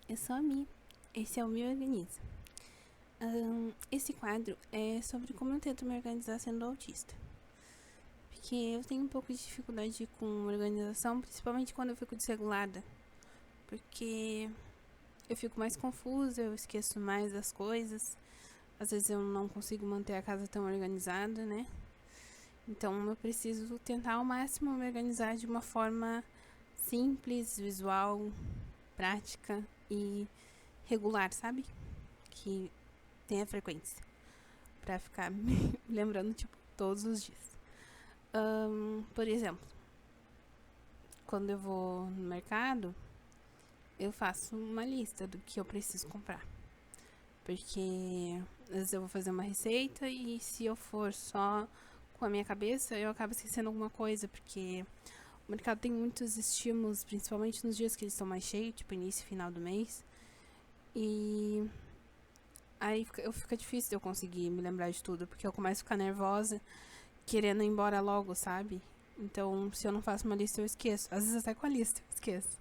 eu sou a Mi. Esse é o Me Organiza. Esse quadro é sobre como eu tento me organizar sendo autista. Porque eu tenho um pouco de dificuldade com organização, principalmente quando eu fico desregulada. Porque eu fico mais confusa, eu esqueço mais das coisas. Às vezes eu não consigo manter a casa tão organizada, né? Então eu preciso tentar ao máximo me organizar de uma forma simples, visual, prática e regular, sabe? Que tenha frequência. Pra ficar me lembrando, tipo, todos os dias. Por exemplo, quando eu vou no mercado, eu faço uma lista do que eu preciso comprar. Porque às vezes eu vou fazer uma receita e se eu for só com a minha cabeça, eu acabo esquecendo alguma coisa, porque o mercado tem muitos estímulos, principalmente nos dias que eles estão mais cheios, tipo início e final do mês. E aí fica difícil de eu conseguir me lembrar de tudo, porque eu começo a ficar nervosa, querendo ir embora logo, sabe? Então, se eu não faço uma lista, eu esqueço. Às vezes até com a lista eu esqueço.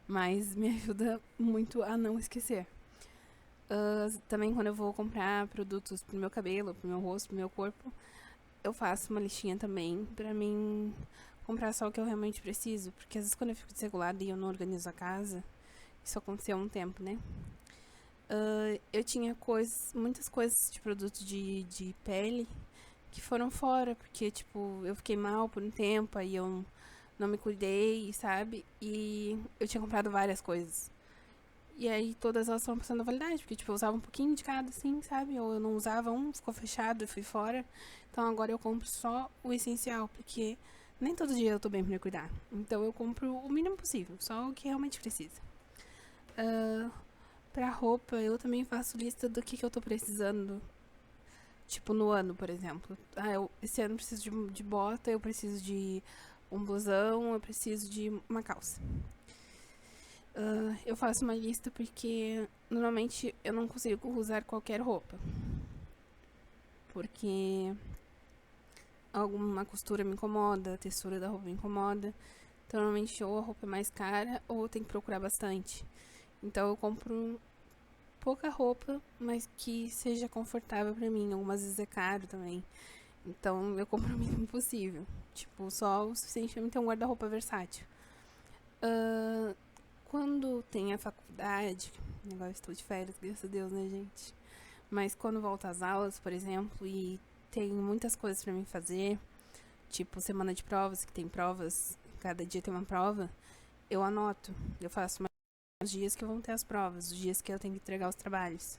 Mas me ajuda muito a não esquecer. Também quando eu vou comprar produtos pro meu cabelo, pro meu rosto, pro meu corpo, eu faço uma listinha também pra mim comprar só o que eu realmente preciso. Porque às vezes quando eu fico desregulada e eu não organizo a casa, isso aconteceu há um tempo, né? Eu tinha muitas coisas de produto de pele que foram fora, porque, tipo, eu fiquei mal por um tempo, aí eu não me cuidei, sabe? E eu tinha comprado várias coisas. E aí todas elas estão passando a validade, porque, tipo, eu usava um pouquinho de cada, assim, sabe? Ou eu não usava um, ficou fechado, eu fui fora. Então agora eu compro só o essencial, porque nem todo dia eu tô bem pra me cuidar. Então eu compro o mínimo possível, só o que realmente precisa. Pra roupa, eu também faço lista do que eu tô precisando. Tipo, no ano, por exemplo. Esse ano eu preciso de bota, eu preciso de um blusão, eu preciso de uma calça. Eu faço uma lista porque normalmente eu não consigo usar qualquer roupa. Porque alguma costura me incomoda, a textura da roupa me incomoda. Então, normalmente ou a roupa é mais cara ou eu tenho que procurar bastante. Então eu compro pouca roupa, mas que seja confortável pra mim. Algumas vezes é caro também. Então eu compro o mínimo possível. Tipo, só o suficiente pra mim ter um guarda-roupa versátil. Quando tem a faculdade, agora estou de férias, graças a Deus, né, gente? Mas quando volto às aulas, por exemplo, e tem muitas coisas pra mim fazer, tipo semana de provas, que tem provas, cada dia tem uma prova, eu anoto. Eu faço os dias que vão ter as provas, os dias que eu tenho que entregar os trabalhos.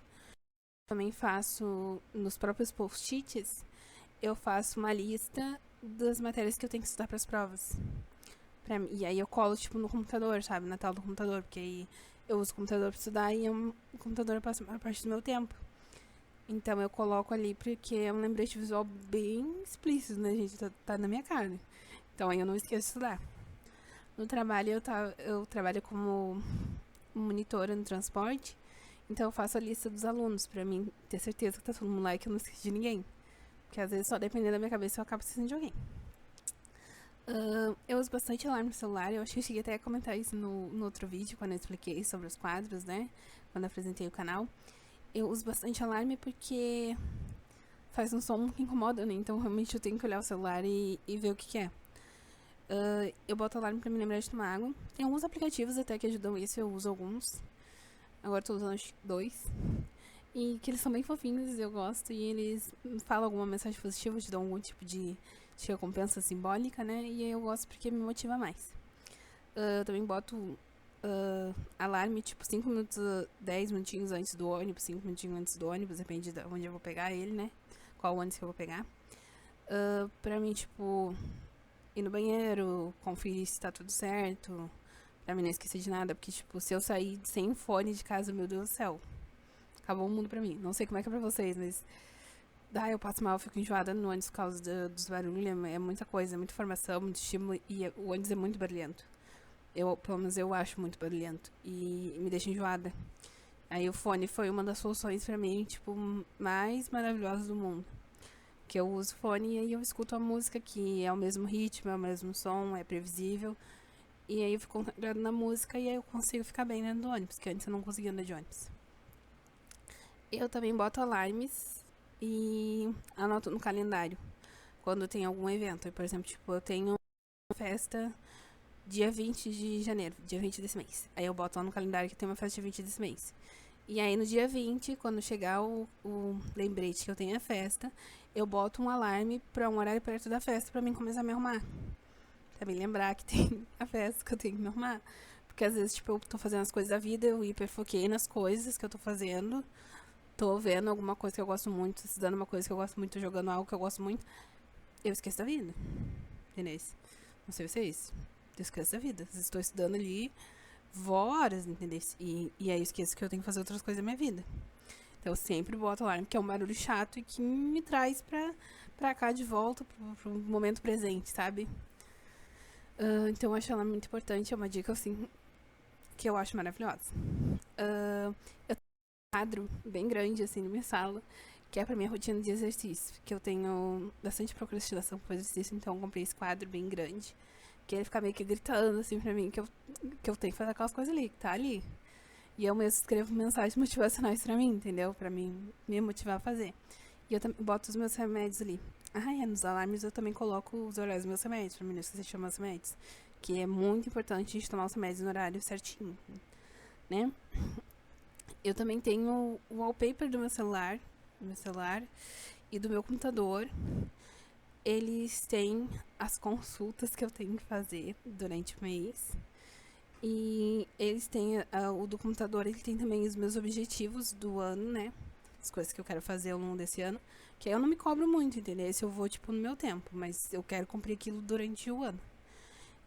Também faço nos próprios post-its, eu faço uma lista das matérias que eu tenho que estudar para as provas. E aí eu colo, tipo, no computador, sabe? Na tela do computador, porque aí eu uso o computador pra estudar e o computador passa a parte do meu tempo. Então eu coloco ali porque é um lembrete visual bem explícito, né, gente? Tá na minha cara. Então aí eu não esqueço de estudar. No trabalho eu trabalho como monitora no transporte, então eu faço a lista dos alunos pra mim ter certeza que tá todo mundo lá e que eu não esqueci de ninguém. Porque às vezes só dependendo da minha cabeça eu acabo esquecendo de alguém. Eu uso bastante alarme no celular. Eu acho que eu cheguei até a comentar isso no outro vídeo, quando eu expliquei sobre os quadros, né? Quando eu apresentei o canal. Eu uso bastante alarme porque faz um som que incomoda, né? Então realmente eu tenho que olhar o celular e ver o que é. Eu boto alarme pra me lembrar de tomar água. Tem alguns aplicativos até que ajudam isso, eu uso alguns. Agora tô usando acho que 2. E que eles são bem fofinhos, eu gosto. E eles falam alguma mensagem positiva, te dão algum tipo de recompensa simbólica, né? E eu gosto porque me motiva mais. Eu também boto alarme, tipo, 5 minutos, 10 minutinhos antes do ônibus, 5 minutinhos antes do ônibus, depende de onde eu vou pegar ele, né? Qual ônibus que eu vou pegar. Pra mim, tipo, ir no banheiro, conferir se tá tudo certo, pra mim não esquecer de nada, porque, tipo, se eu sair sem fone de casa, meu Deus do céu, acabou o mundo pra mim. Não sei como é que é pra vocês, mas eu passo mal, eu fico enjoada no ônibus por causa dos barulhos, é muita coisa, é muita informação, muito estímulo, e o ônibus é muito barulhento. Pelo menos eu acho muito barulhento, e me deixa enjoada. Aí o fone foi uma das soluções pra mim, tipo, mais maravilhosas do mundo. Que eu uso fone e aí eu escuto a música que é o mesmo ritmo, é o mesmo som, é previsível. E aí eu fico concentrada na música e aí eu consigo ficar bem dentro do ônibus, que antes eu não conseguia andar de ônibus. Eu também boto alarmes e anoto no calendário quando tem algum evento. Por exemplo, tipo, eu tenho uma festa dia 20 de janeiro, dia 20 desse mês. Aí eu boto lá no calendário que tem uma festa dia 20 desse mês. E aí no dia 20, quando chegar o lembrete que eu tenho a festa, eu boto um alarme pra um horário perto da festa pra mim começar a me arrumar. Pra me lembrar que tem a festa que eu tenho que me arrumar. Porque às vezes, tipo, eu tô fazendo as coisas da vida, eu hiperfoquei nas coisas que eu tô fazendo. Tô vendo alguma coisa que eu gosto muito, estudando uma coisa que eu gosto muito, jogando algo que eu gosto muito. Eu esqueço da vida. Entendeu? Não sei vocês. Eu esqueço da vida. Estou estudando ali, vou horas, entendeu? E aí eu esqueço que eu tenho que fazer outras coisas da minha vida. Então eu sempre boto alarme, que é um barulho chato e que me traz pra cá de volta, pro momento presente, sabe? Então eu acho ela muito importante, é uma dica assim que eu acho maravilhosa. Eu tenho um quadro bem grande assim na minha sala, que é pra minha rotina de exercício, que eu tenho bastante procrastinação com exercício, então eu comprei esse quadro bem grande, que ele fica meio que gritando assim pra mim que eu tenho que fazer aquelas coisas ali, que tá ali. E eu mesmo escrevo mensagens motivacionais pra mim, entendeu? Pra mim me motivar a fazer. E eu também boto os meus remédios ali. Ah, é, nos alarmes eu também coloco os horários dos meus remédios, pra mim não esquecer meus remédios. Que é muito importante a gente tomar os remédios no horário certinho, né? Eu também tenho o wallpaper do meu celular e do meu computador. Eles têm as consultas que eu tenho que fazer durante o mês. E eles têm o do computador, ele tem também os meus objetivos do ano, né? As coisas que eu quero fazer ao longo desse ano. Que aí eu não me cobro muito, entendeu? Esse eu vou, tipo, no meu tempo. Mas eu quero cumprir aquilo durante o ano.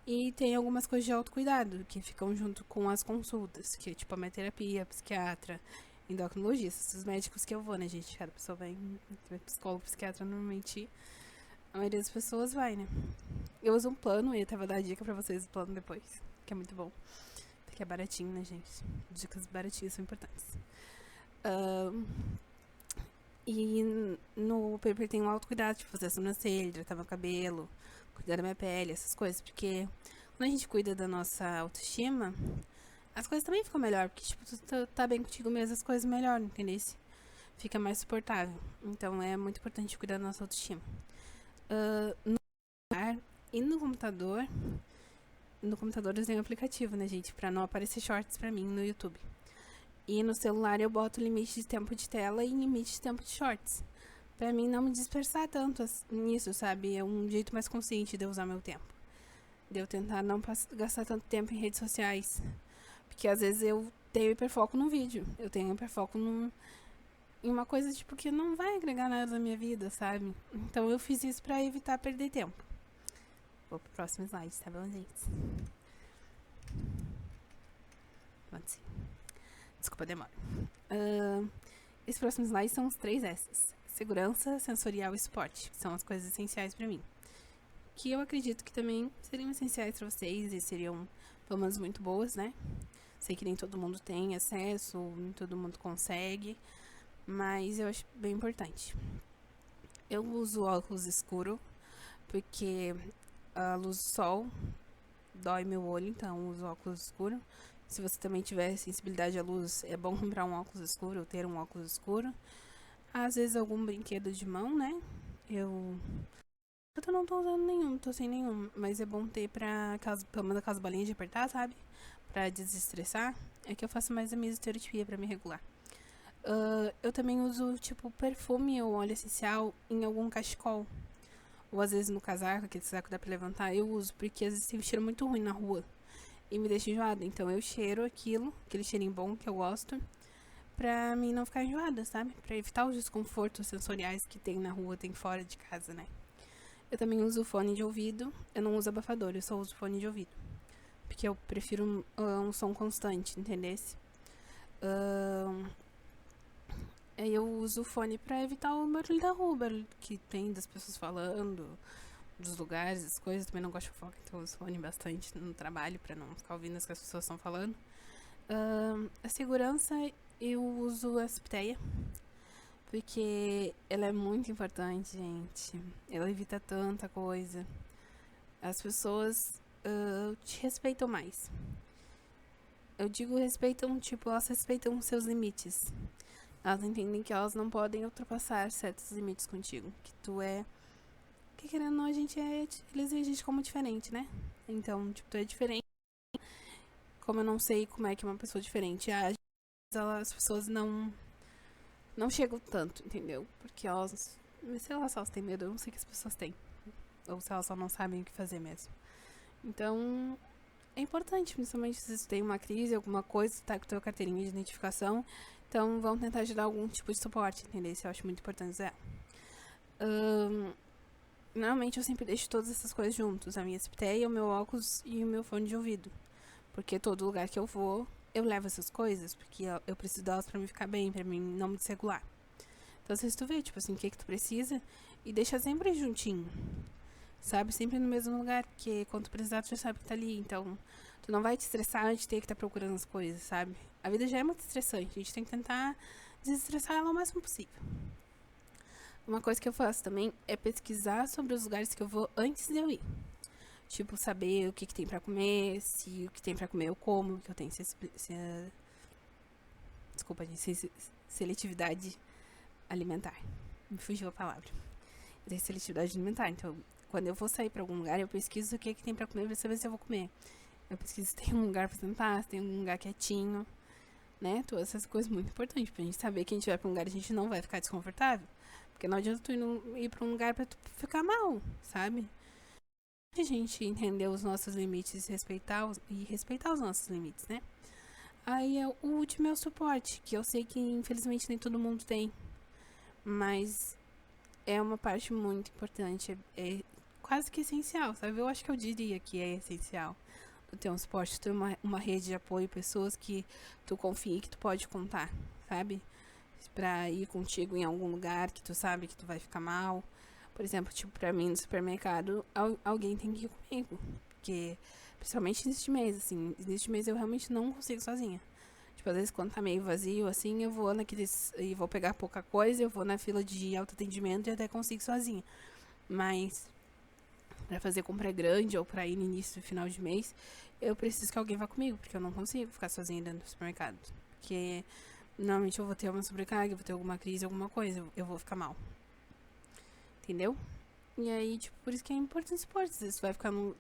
E tem algumas coisas de autocuidado que ficam junto com as consultas, que é tipo a minha terapia, psiquiatra, endocrinologista, os médicos que eu vou, né, gente? Cada pessoa vai, psicólogo, psiquiatra, normalmente a maioria das pessoas vai, né? Eu uso um plano e eu até vou dar dica pra vocês do plano depois, que é muito bom. Porque é baratinho, né, gente? Dicas baratinhas são importantes. E no paper tem um autocuidado, tipo, fazer a sobrancelha, hidratar meu cabelo, cuidar da minha pele, essas coisas. Porque quando a gente cuida da nossa autoestima, as coisas também ficam melhor. Porque, tipo, tu tá bem contigo mesmo, as coisas melhoram, entendeu? Fica mais suportável. Então é muito importante cuidar da nossa autoestima. No celular e no computador eu tenho um aplicativo, né, gente? Pra não aparecer shorts pra mim no YouTube. E no celular eu boto limite de tempo de tela e limite de tempo de shorts. Pra mim não me dispersar tanto nisso, sabe? É um jeito mais consciente de eu usar meu tempo. De eu tentar não gastar tanto tempo em redes sociais. Porque às vezes eu tenho hiperfoco no vídeo. Eu tenho hiperfoco em uma coisa tipo que não vai agregar nada na minha vida, sabe? Então eu fiz isso pra evitar perder tempo. Vou pro próximo slide, tá bom, gente? Pode ser. Desculpa a demora. Esses próximos slides são os 3 S's. Segurança, sensorial e esporte. São as coisas essenciais pra mim. Que eu acredito que também seriam essenciais pra vocês e seriam, pelo menos, muito boas, né? Sei que nem todo mundo tem acesso, nem todo mundo consegue, mas eu acho bem importante. Eu uso óculos escuro porque a luz do sol dói meu olho, então eu uso óculos escuro. Se você também tiver sensibilidade à luz, é bom comprar um óculos escuro ou ter um óculos escuro. Às vezes algum brinquedo de mão, né? Eu não tô usando nenhum, tô sem nenhum. Mas é bom ter pelo menos aquelas bolinhas de apertar, sabe? Pra desestressar. É que eu faço mais a mesoterapia pra me regular. Eu também uso, tipo, perfume ou óleo essencial em algum cachecol. Ou às vezes no casaco, aquele casaco que dá pra levantar, eu uso. Porque às vezes tem um cheiro muito ruim na rua. E me deixa enjoada. Então eu cheiro aquilo, aquele cheirinho bom que eu gosto, pra mim não ficar enjoada, sabe? Pra evitar os desconfortos sensoriais que tem na rua, tem fora de casa, né? Eu também uso fone de ouvido. Eu não uso abafador, eu só uso fone de ouvido. Porque eu prefiro um som constante, entendesse? Eu uso o fone pra evitar o barulho da rua, o barulho que tem das pessoas falando, dos lugares, das coisas. Também não gosto de fofoca, então eu uso fone bastante no trabalho pra não ficar ouvindo as que as pessoas estão falando. A segurança, eu uso a Spteia, porque ela é muito importante, gente. Ela evita tanta coisa. As pessoas te respeitam mais. Eu digo respeitam, tipo, elas respeitam os seus limites. Elas entendem que elas não podem ultrapassar certos limites contigo. Que tu é. Que querendo ou não, a gente é. Eles veem a gente como diferente, né? Então, tipo, tu é diferente. Como eu não sei como é que uma pessoa diferente age, as pessoas não chegam tanto, entendeu? Porque elas. Sei lá se elas têm medo, eu não sei o que as pessoas têm. Ou se elas só não sabem o que fazer mesmo. Então, é importante, principalmente se você tem uma crise, alguma coisa, tá com a tua carteirinha de identificação. Então, vão tentar te dar algum tipo de suporte, entendeu? Isso eu acho muito importante, Zé. Normalmente eu sempre deixo todas essas coisas juntos. A minha espitéia, o meu óculos e o meu fone de ouvido. Porque todo lugar que eu vou, eu levo essas coisas. Porque eu preciso delas pra me ficar bem, pra mim não me desregular. Então, se tu vê, tipo assim, o que tu precisa. E deixa sempre juntinho. Sabe? Sempre no mesmo lugar. Porque quando tu precisar, tu já sabe que tá ali. Então, tu não vai te estressar de ter que estar procurando as coisas, sabe? A vida já é muito estressante. A gente tem que tentar desestressar ela o máximo possível. Uma coisa que eu faço também é pesquisar sobre os lugares que eu vou antes de eu ir. Tipo, saber o que tem pra comer, se o que tem pra comer eu como, que eu tenho desculpa, gente, seletividade alimentar. Me fugiu a palavra. Eu tenho seletividade alimentar, então quando eu vou sair pra algum lugar, eu pesquiso o que tem pra comer pra saber se eu vou comer. Eu pesquiso se tem um lugar pra sentar, se tem um lugar quietinho, né? Todas essas coisas muito importantes pra gente saber que a gente vai pra um lugar e a gente não vai ficar desconfortável. Porque não adianta tu ir pra um lugar pra tu ficar mal, sabe? A gente entender os nossos limites e respeitar os nossos limites, né? Aí o último é o suporte, que eu sei que infelizmente nem todo mundo tem. Mas é uma parte muito importante, é quase que essencial, sabe? Eu acho que eu diria que é essencial. Tu ter um suporte, ter uma rede de apoio, pessoas que tu confie que tu pode contar, sabe? Pra ir contigo em algum lugar que tu sabe que tu vai ficar mal. Por exemplo, tipo, pra mim no supermercado, alguém tem que ir comigo. Porque, principalmente neste mês, assim, neste mês eu realmente não consigo sozinha. Tipo, às vezes quando tá meio vazio, assim, eu vou naqueles. E vou pegar pouca coisa, eu vou na fila de autoatendimento e até consigo sozinha. Mas, pra fazer compra grande ou pra ir no início do final de mês, eu preciso que alguém vá comigo, porque eu não consigo ficar sozinha dentro do supermercado. Porque normalmente eu vou ter uma sobrecarga, eu vou ter alguma crise, alguma coisa, eu vou ficar mal. Entendeu? E aí, tipo, por isso que é importante esporte. Se tu vai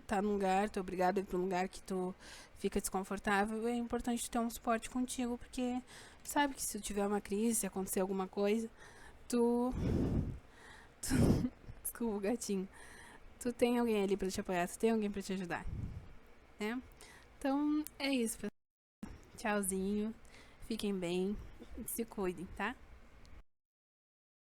tá num lugar, tu é obrigado a ir pra um lugar que tu fica desconfortável, é importante tu ter um suporte contigo, porque tu sabe que se tu tiver uma crise, se acontecer alguma coisa, tu desculpa, o gatinho. Tu tem alguém ali pra te apoiar, tu tem alguém pra te ajudar, né? Então, é isso, pessoal. Tchauzinho. Fiquem bem. Se cuidem, tá?